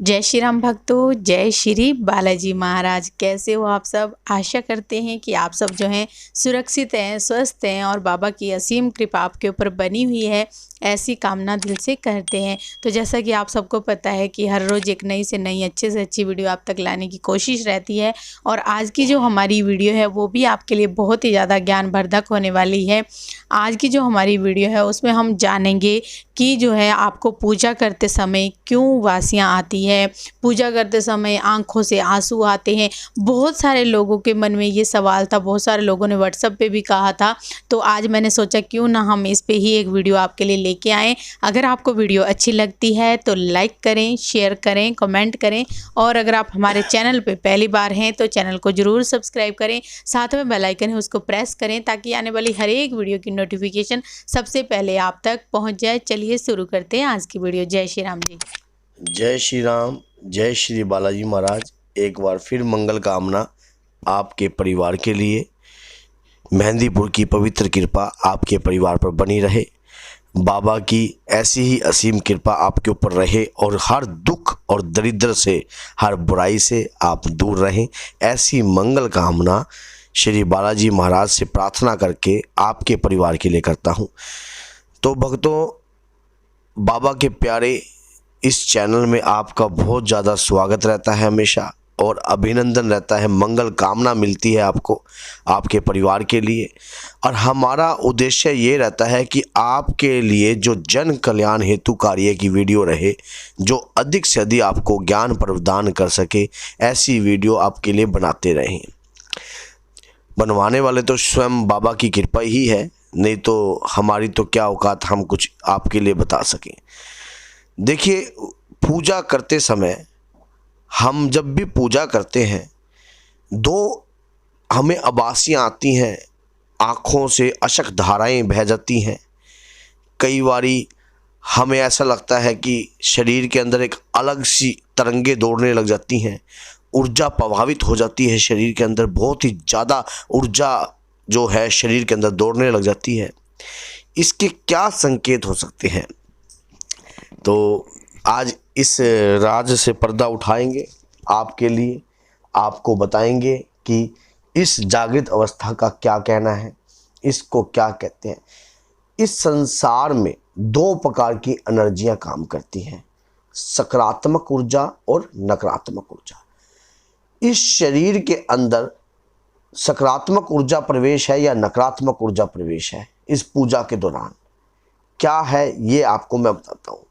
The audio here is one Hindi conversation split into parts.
जय श्री राम भक्तों, जय श्री बालाजी महाराज। कैसे हो आप सब? आशा करते हैं कि आप सब जो हैं सुरक्षित हैं, स्वस्थ हैं और बाबा की असीम कृपा आपके ऊपर बनी हुई है, ऐसी कामना दिल से करते हैं। तो जैसा कि आप सबको पता है कि हर रोज़ एक नई से नई अच्छे से अच्छी वीडियो आप तक लाने की कोशिश रहती है और आज की जो हमारी वीडियो है वो भी आपके लिए बहुत ही ज़्यादा ज्ञानवर्धक होने वाली है। आज की जो हमारी वीडियो है उसमें हम जानेंगे कि जो है आपको पूजा करते समय क्यों वासियाँ आती है, पूजा करते समय आंखों से आंसू आते हैं। बहुत सारे लोगों के मन में ये सवाल था, बहुत सारे लोगों ने व्हाट्सएप पे भी कहा था। तो आज मैंने सोचा क्यों ना हम इस पे ही एक वीडियो आपके लिए लेके आएँ। अगर आपको वीडियो अच्छी लगती है तो लाइक करें, शेयर करें, कमेंट करें और अगर आप हमारे चैनल पे पहली बार हैं तो चैनल को ज़रूर सब्सक्राइब करें। साथ में बेल आइकन है उसको प्रेस करें ताकि आने वाली हर एक वीडियो की नोटिफिकेशन सबसे पहले आप तक पहुँच जाए। चलिए शुरू करते हैं आज की वीडियो। जय श्री राम जी। जय श्री राम, जय श्री बालाजी महाराज। एक बार फिर मंगल कामना आपके परिवार के लिए। मेहंदीपुर की पवित्र कृपा आपके परिवार पर बनी रहे। बाबा की ऐसी ही असीम कृपा आपके ऊपर रहे और हर दुख और दरिद्र से, हर बुराई से आप दूर रहें। ऐसी मंगल कामना श्री बालाजी महाराज से प्रार्थना करके आपके परिवार के लिए करता हूँ। तो भक्तों, बाबा के प्यारे, इस चैनल में आपका बहुत ज़्यादा स्वागत रहता है हमेशा और अभिनंदन रहता है, मंगल कामना मिलती है आपको, आपके परिवार के लिए। और हमारा उद्देश्य ये रहता है कि आपके लिए जो जन कल्याण हेतु कार्य की वीडियो रहे, जो अधिक से अधिक आपको ज्ञान प्रदान कर सके, ऐसी वीडियो आपके लिए बनाते रहें। बनवाने वाले तो स्वयं बाबा की कृपा ही है, नहीं तो हमारी तो क्या औकात हम कुछ आपके लिए बता सकें। देखिए, पूजा करते समय हम जब भी पूजा करते हैं, दो हमें आभासियाँ आती हैं, आँखों से अशक धाराएं बह जाती हैं। कई बारी हमें ऐसा लगता है कि शरीर के अंदर एक अलग सी तरंगे दौड़ने लग जाती हैं, ऊर्जा प्रभावित हो जाती है शरीर के अंदर, बहुत ही ज़्यादा ऊर्जा जो है शरीर के अंदर दौड़ने लग जाती है। इसके क्या संकेत हो सकते हैं? तो आज इस राज से पर्दा उठाएंगे आपके लिए, आपको बताएंगे कि इस जागृत अवस्था का क्या कहना है, इसको क्या कहते हैं। इस संसार में दो प्रकार की एनर्जियां काम करती हैं, सकारात्मक ऊर्जा और नकारात्मक ऊर्जा। इस शरीर के अंदर सकारात्मक ऊर्जा प्रवेश है या नकारात्मक ऊर्जा प्रवेश है, इस पूजा के दौरान क्या है ये आपको मैं बताता हूँ।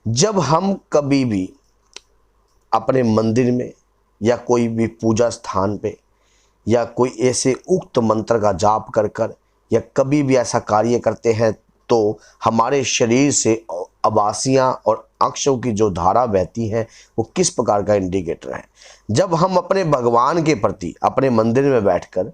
जब हम कभी भी अपने मंदिर में या कोई भी पूजा स्थान पे या कोई ऐसे उक्त मंत्र का जाप कर कर या कभी भी ऐसा कार्य करते हैं तो हमारे शरीर से आभासियाँ और अक्षों की जो धारा बहती है वो किस प्रकार का इंडिकेटर है। जब हम अपने भगवान के प्रति अपने मंदिर में बैठकर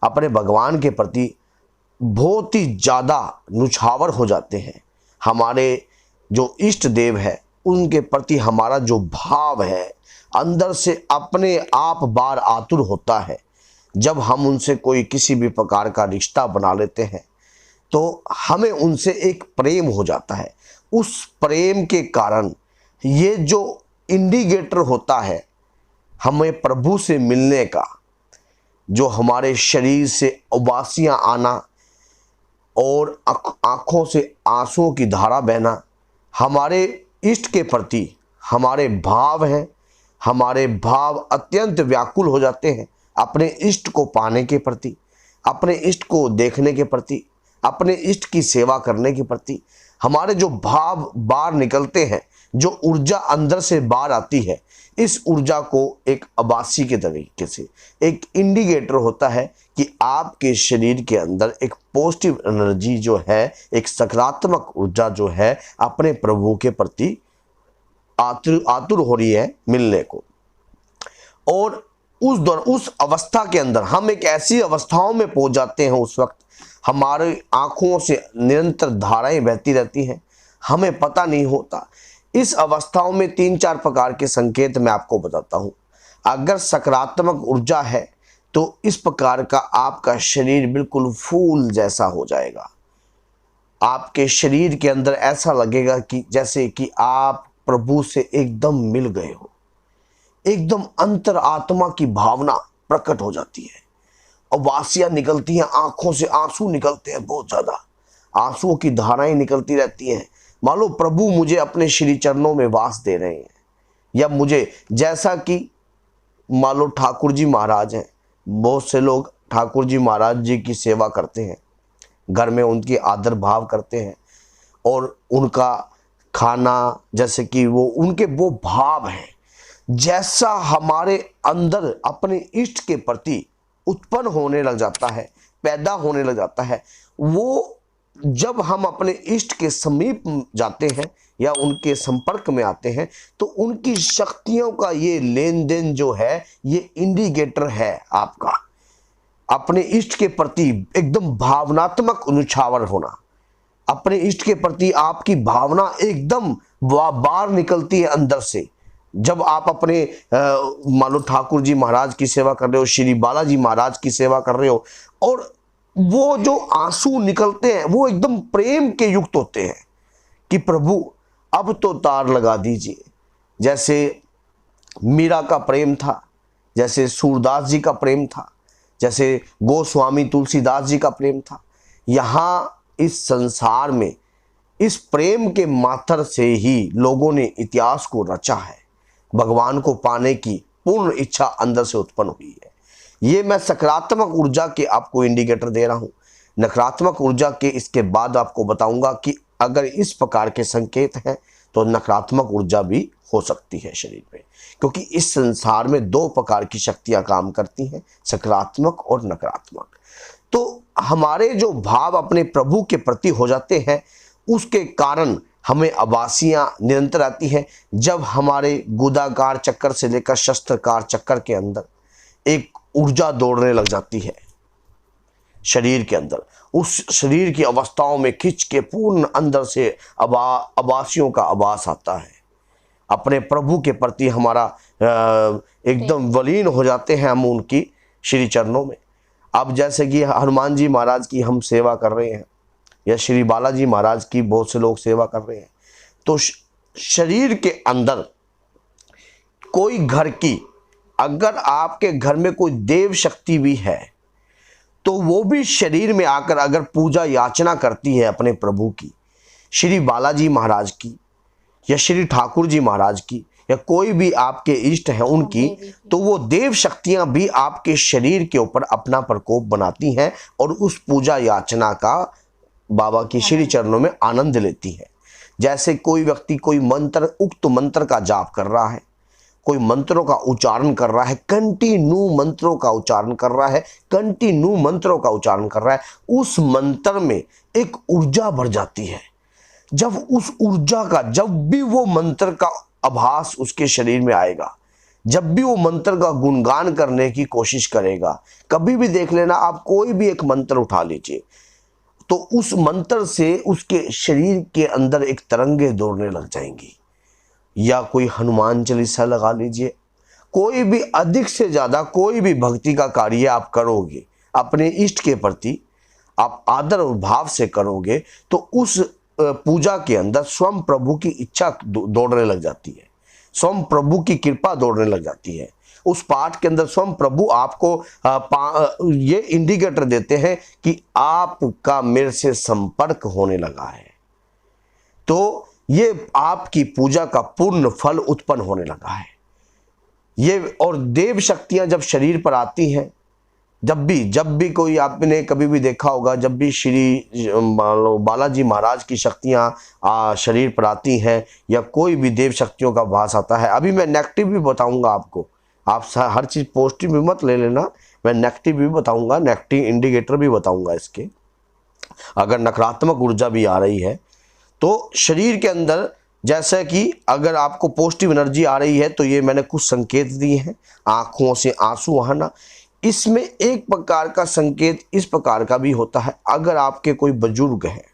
अपने भगवान के प्रति बहुत ही ज़्यादा नुछावर हो जाते हैं, हमारे जो इष्ट देव है उनके प्रति हमारा जो भाव है अंदर से अपने आप बार आतुर होता है। जब हम उनसे कोई किसी भी प्रकार का रिश्ता बना लेते हैं तो हमें उनसे एक प्रेम हो जाता है। उस प्रेम के कारण ये जो इंडिकेटर होता है हमें प्रभु से मिलने का, जो हमारे शरीर से उबासियाँ आना और आँखों से आंसुओं की धारा बहना, हमारे इष्ट के प्रति हमारे भाव हैं, हमारे भाव अत्यंत व्याकुल हो जाते हैं अपने इष्ट को पाने के प्रति, अपने इष्ट को देखने के प्रति, अपने इष्ट की सेवा करने के प्रति। हमारे जो भाव बाहर निकलते हैं, जो ऊर्जा अंदर से बाहर आती है, इस ऊर्जा को एक आभासी के तरीके से एक इंडिकेटर होता है कि आपके शरीर के अंदर एक पॉजिटिव एनर्जी जो है, एक सकारात्मक ऊर्जा जो है अपने प्रभु के प्रति आतुर हो रही है मिलने को। और उस अवस्था के अंदर हम एक ऐसी अवस्थाओं में पहुंच जाते हैं, उस वक्त हमारे आंखों से निरंतर धाराएं बहती रहती हैं, हमें पता नहीं होता। इस अवस्थाओं में 3-4 प्रकार के संकेत मैं आपको बताता हूं। अगर सकारात्मक ऊर्जा है तो इस प्रकार का आपका शरीर बिल्कुल फूल जैसा हो जाएगा। आपके शरीर के अंदर ऐसा लगेगा कि जैसे कि आप प्रभु से एकदम मिल गए हो, एकदम अंतर आत्मा की भावना प्रकट हो जाती है और वासियां निकलती हैं, आंखों से आंसू निकलते हैं, बहुत ज्यादा आंसुओं की धाराएं निकलती रहती हैं। मान लो प्रभु मुझे अपने श्री चरणों में वास दे रहे हैं, या मुझे, जैसा कि मान लो ठाकुर जी महाराज हैं, बहुत से लोग ठाकुर जी महाराज जी की सेवा करते हैं, घर में उनकी आदर भाव करते हैं और उनका खाना, जैसे कि वो उनके वो भाव हैं, जैसा हमारे अंदर अपने इष्ट के प्रति उत्पन्न होने लग जाता है, पैदा होने लग जाता है, वो जब हम अपने इष्ट के समीप जाते हैं या उनके संपर्क में आते हैं तो उनकी शक्तियों का ये लेन देन जो है, ये इंडिकेटर है आपका अपने इष्ट के प्रति एकदम भावनात्मक उछावर होना। अपने इष्ट के प्रति आपकी भावना एकदम बाहर निकलती है अंदर से। जब आप अपने मान लो ठाकुर जी महाराज की सेवा कर रहे हो, श्री बालाजी महाराज की सेवा कर रहे हो, और वो जो आंसू निकलते हैं वो एकदम प्रेम के युक्त होते हैं कि प्रभु अब तो तार लगा दीजिए। जैसे मीरा का प्रेम था, जैसे सूरदास जी का प्रेम था, जैसे गोस्वामी तुलसीदास जी का प्रेम था। यहाँ इस संसार में इस प्रेम के मात्र से ही लोगों ने इतिहास को रचा है। भगवान को पाने की पूर्ण इच्छा अंदर से उत्पन्न हुई है। ये मैं सकारात्मक ऊर्जा के आपको इंडिकेटर दे रहा हूँ। नकारात्मक ऊर्जा के इसके बाद आपको बताऊंगा कि अगर इस प्रकार के संकेत हैं तो नकारात्मक ऊर्जा भी हो सकती है शरीर में, क्योंकि इस संसार में दो प्रकार की शक्तियां काम करती हैं, सकारात्मक और नकारात्मक। तो हमारे जो भाव अपने प्रभु के प्रति हो जाते हैं, उसके कारण हमें आभासियां निरंतर आती हैं। जब हमारे गुदाकार चक्कर से लेकर शस्त्रकार चक्कर के अंदर एक ऊर्जा दौड़ने लग जाती है शरीर के अंदर, उस शरीर की अवस्थाओं में खिंच के पूर्ण अंदर से आभासियों का आभास आता है। अपने प्रभु के प्रति हमारा एकदम वलीन हो जाते हैं हम उनकी श्री चरणों में। अब जैसे कि हनुमान जी महाराज की हम सेवा कर रहे हैं या श्री बालाजी महाराज की बहुत से लोग सेवा कर रहे हैं, तो शरीर के अंदर कोई घर की, अगर आपके घर में कोई देव शक्ति भी है तो वो भी शरीर में आकर अगर पूजा याचना करती है अपने प्रभु की, श्री बालाजी महाराज की या श्री ठाकुर जी महाराज की या कोई भी आपके इष्ट हैं उनकी, तो वो देव शक्तियां भी आपके शरीर के ऊपर अपना प्रकोप बनाती हैं और उस पूजा याचना का बाबा की श्री चरणों में आनंद लेती है। जैसे कोई व्यक्ति कोई मंत्र, उक्त मंत्र का जाप कर रहा है, कोई मंत्रों का उच्चारण कर रहा है, कंटिन्यू मंत्रों का उच्चारण कर रहा है, कंटिन्यू मंत्रों का उच्चारण कर रहा है, उस मंत्र में एक ऊर्जा भर जाती है। जब उस ऊर्जा का, जब भी वो मंत्र का आभास उसके शरीर में आएगा, जब भी वो मंत्र का गुणगान करने की कोशिश करेगा, कभी भी देख लेना आप कोई भी एक मंत्र उठा लीजिए, तो उस मंत्र से उसके शरीर के अंदर एक तरंगे दौड़ने लग जाएंगी। या कोई हनुमान चालीसा लगा लीजिए, कोई भी अधिक से ज़्यादा कोई भी भक्ति का कार्य आप करोगे अपने इष्ट के प्रति, आप आदर और भाव से करोगे, तो उस पूजा के अंदर स्वयं प्रभु की इच्छा दौड़ने लग जाती है, स्वयं प्रभु की कृपा दौड़ने लग जाती है। उस पाठ के अंदर स्वयं प्रभु आपको ये इंडिकेटर देते हैं कि आपका मेरे से संपर्क होने लगा है, तो ये आपकी पूजा का पूर्ण फल उत्पन्न होने लगा है। ये और देव शक्तियां जब शरीर पर आती हैं, जब भी कोई, आपने कभी भी देखा होगा, जब भी श्री बालाजी महाराज की शक्तियां शरीर पर आती हैं या कोई भी देव शक्तियों का भास आता है, अभी मैं नेगेटिव भी बताऊंगा आपको, आप हर चीज़ पॉजिटिव भी मत ले लेना, मैं नेगेटिव भी बताऊंगा, नेगेटिव इंडिकेटर भी बताऊंगा इसके। अगर नकारात्मक ऊर्जा भी आ रही है तो शरीर के अंदर, जैसे कि अगर आपको पॉजिटिव एनर्जी आ रही है, तो ये मैंने कुछ संकेत दिए हैं। आँखों से आंसू आना, इसमें एक प्रकार का संकेत इस प्रकार का भी होता है, अगर आपके कोई बुजुर्ग हैं,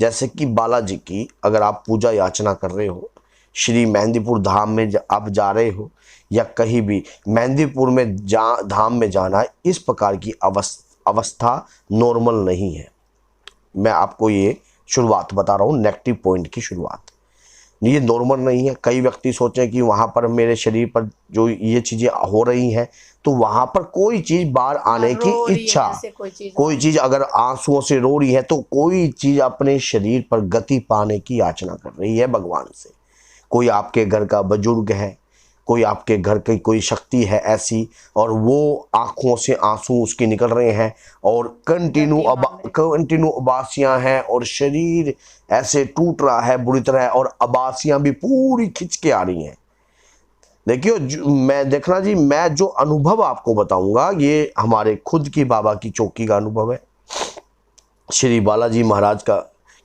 जैसे कि बालाजी की अगर आप पूजा याचना कर रहे हो, श्री मेहंदीपुर धाम में आप जा रहे हो, या कहीं भी मेहंदीपुर में धाम में जाना, इस प्रकार की अवस्था नॉर्मल नहीं है। मैं आपको ये शुरुआत बता रहा हूँ, नेगेटिव पॉइंट की शुरुआत। ये नॉर्मल नहीं है। कई व्यक्ति सोचें कि वहाँ पर मेरे शरीर पर जो ये चीज़ें हो रही हैं तो वहाँ पर कोई चीज़ बाहर आने की इच्छा, कोई चीज़ अगर आंसुओं से रो रही है तो कोई चीज़ अपने शरीर पर गति पाने की याचना कर रही है भगवान से। कोई आपके घर का बुजुर्ग है, कोई आपके घर की कोई शक्ति है ऐसी, और वो आँखों से आंसू उसके निकल रहे हैं और कंटिन्यू उबासियाँ हैं और शरीर ऐसे टूट रहा है बुरी तरह, और उबासियाँ भी पूरी खिंच के आ रही हैं। देखियो मैं देखना जी, मैं जो अनुभव आपको बताऊंगा ये हमारे खुद की बाबा की चौकी का अनुभव है। श्री बालाजी महाराज का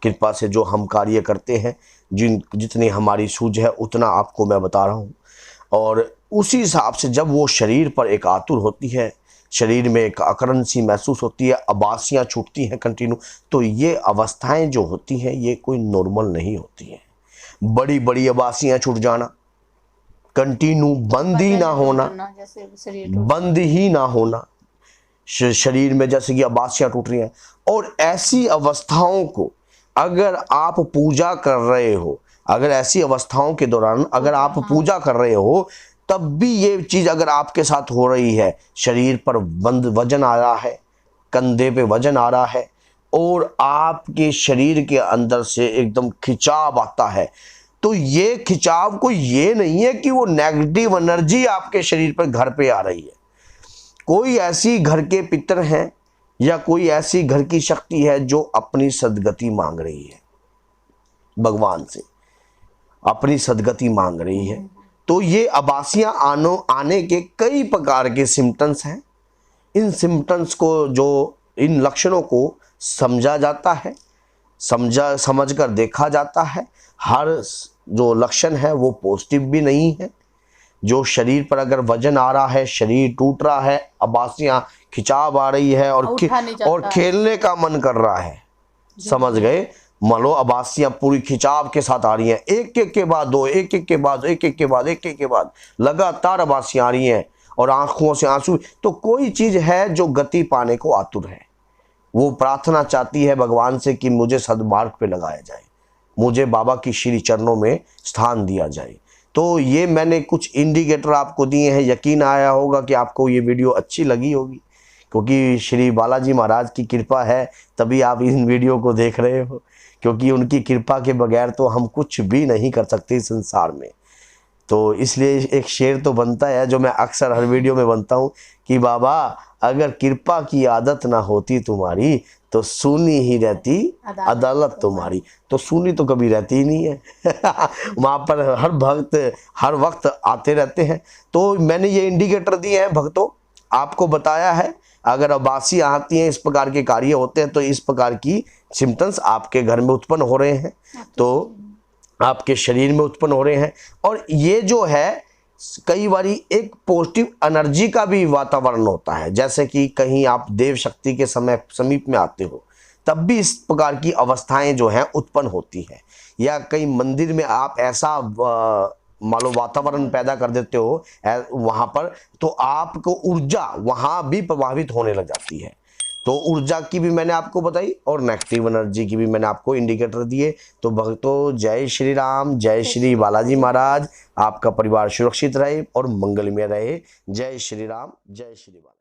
कृपा से जो हम कार्य करते हैं, जितनी हमारी सूझ है उतना आपको मैं बता रहा हूँ। और उसी हिसाब से जब वो शरीर पर एक आतुर होती है, शरीर में एक अकड़न सी महसूस होती है, अबासियाँ छूटती हैं कंटिन्यू, तो ये अवस्थाएं जो होती हैं ये कोई नॉर्मल नहीं होती हैं। बड़ी बड़ी अबासियाँ छूट जाना, कंटिन्यू बंद ही ना होना, बंद ही ना होना शरीर में, जैसे कि अबासियाँ टूट रही हैं। और ऐसी अवस्थाओं को अगर आप पूजा कर रहे हो, अगर ऐसी अवस्थाओं के दौरान अगर आप पूजा कर रहे हो, तब भी ये चीज़ अगर आपके साथ हो रही है, शरीर पर बंद वजन आ रहा है, कंधे पे वजन आ रहा है और आपके शरीर के अंदर से एकदम खिंचाव आता है, तो ये खिंचाव कोई ये नहीं है कि वो नेगेटिव एनर्जी आपके शरीर पर घर पे आ रही है। कोई ऐसी घर के पितर हैं या कोई ऐसी घर की शक्ति है जो अपनी सदगति मांग रही है भगवान से, अपनी सदगति मांग रही है। तो ये अबासियां आने के कई प्रकार के सिम्टम्स हैं। इन सिम्टम्स को, जो इन लक्षणों को समझा जाता है, समझ कर देखा जाता है। हर जो लक्षण है वो पॉजिटिव भी नहीं है। जो शरीर पर अगर वजन आ रहा है, शरीर टूट रहा है, अबासियां खिंचाव आ रही है और खेलने का मन कर रहा है, समझ गए, मान लो अबासियां पूरी खिंचाव के साथ आ रही हैं, एक एक के बाद दो, एक एक के बाद एक एक के बाद एक एक के बाद लगातार अबासियां आ रही हैं और आंखों से आंसू, तो कोई चीज है जो गति पाने को आतुर है। वो प्रार्थना चाहती है भगवान से कि मुझे सद्मार्ग पे लगाया जाए, मुझे बाबा की श्री चरणों में स्थान दिया जाए। तो ये मैंने कुछ इंडिकेटर आपको दिए हैं। यकीन आया होगा कि आपको ये वीडियो अच्छी लगी होगी, क्योंकि श्री बालाजी महाराज की कृपा है तभी आप इन वीडियो को देख रहे हो, क्योंकि उनकी कृपा के बगैर तो हम कुछ भी नहीं कर सकते इस संसार में। तो इसलिए एक शेर तो बनता है जो मैं अक्सर हर वीडियो में बनता हूँ कि बाबा अगर कृपा की आदत ना होती तुम्हारी तो सुनी ही रहती अदालत तुम्हारी। तो सुनी तो कभी रहती ही नहीं है वहाँ पर हर भक्त हर वक्त आते रहते हैं। तो मैंने ये इंडिकेटर दिए हैं भक्तों, आपको बताया है अगर अबासी आती हैं, इस प्रकार के कार्य होते हैं, तो इस प्रकार की सिम्टम्स आपके घर में उत्पन्न हो रहे हैं, तो आपके शरीर में उत्पन्न हो रहे हैं। और ये जो है कई बारी एक पॉजिटिव एनर्जी का भी वातावरण होता है, जैसे कि कहीं आप देव शक्ति के समीप में आते हो तब भी इस प्रकार की अवस्थाएं जो हैं उत्पन्न होती हैं, या कई मंदिर में आप ऐसा मान लो वातावरण पैदा कर देते हो वहाँ पर, तो आपको ऊर्जा वहाँ भी प्रभावित होने लग जाती है। तो ऊर्जा की भी मैंने आपको बताई और नेगेटिव एनर्जी की भी मैंने आपको इंडिकेटर दिए। तो भक्तों जय श्री राम, जय श्री बालाजी महाराज, आपका परिवार सुरक्षित रहे और मंगलमय रहे। जय श्री राम, जय श्री बालाजी।